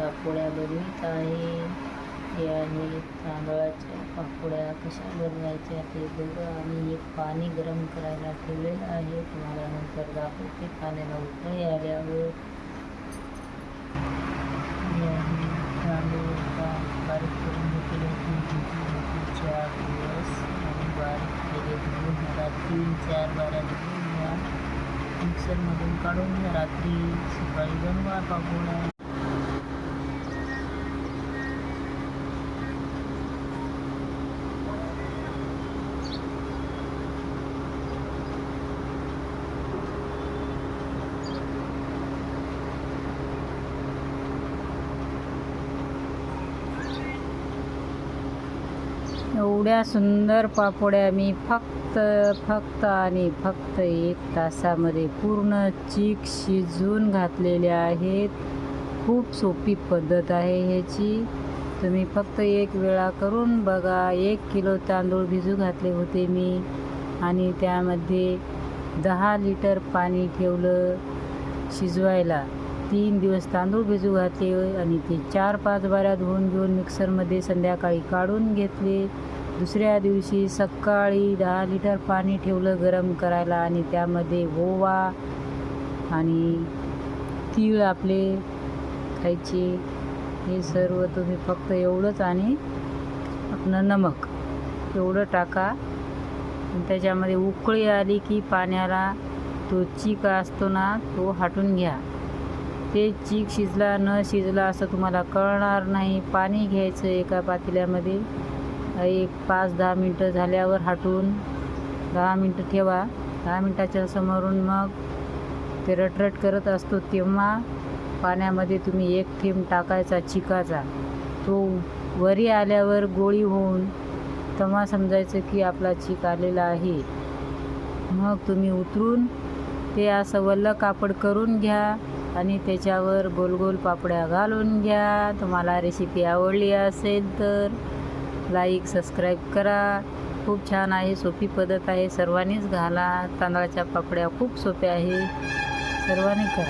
पापोड्या बनवित आहे. हे आहे तांदळाच्या पापोड्या. कशा बनवायच्या ते बघा. आणि एक पाणी गरम करायला ठेवलेलं आहे. तुम्हाला नंतर दाखवते पाण्याला उकळी आल्यावर. हे आहे तांदूळ बारीक करून घेतले होते 4 दिवस आणि बारीक केले धुवून रात्री 4 बारा धुवून घ्या. मिक्सरमधून काढून घ्या. रात्री सकाळी बनवा पापोड्या. एवढ्या सुंदर पापोड्या मी फक्त आणि फक्त 1 तासामध्ये पूर्ण चीक शिजवून घातलेल्या आहेत. खूप सोपी पद्धत आहे ह्याची. तुम्ही फक्त 1 वेळा करून बघा. 1 किलो तांदूळ भिजू घातले होते मी आणि त्यामध्ये 10 लिटर पाणी ठेवलं शिजवायला. 3 दिवस तांदूळ भिजू घातले आणि ते 4-5 बाऱ्या धुवून घेऊन मिक्सरमध्ये संध्याकाळी काढून घेतले. दुसऱ्या दिवशी सकाळी 10 लिटर पाणी ठेवलं गरम करायला आणि त्यामध्ये ओवा आणि तीळ आपले खायचे. हे सर्व तुम्ही फक्त एवढंच आणि आपलं नमक एवढं टाका. त्याच्यामध्ये उकळी आली की पाण्याला तो चीक असतो ना तो हटून घ्या. ते चीक शिजला न शिजला असं तुम्हाला कळणार नाही. पाणी घ्यायचं एका पातेल्यामध्ये. एक 5-10 मिनटं झाल्यावर हटून 10 मिनटं ठेवा. 10 मिनटाच्या समोरून मग ते रटरट करत असतो तेव्हा पाण्यामध्ये तुम्ही 1 थेंब टाकायचा चिकाचा. तो वरी आल्यावर गोळी होऊन तेव्हा समजायचं की आपला चीक आलेला आहे. मग तुम्ही उतरून ते असं वल्लं कापड करून घ्या आणि त्याच्यावर गोल गोल पापड्या घालून घ्या. तुम्हाला रेसिपी आवडली असेल तर लाईक सबस्क्राईब करा. खूप छान आहे. सोपी पद्धत आहे. सर्वांनीच घाला. तांदळाच्या पापड्या खूप सोप्या आहे. सर्वांनी करा.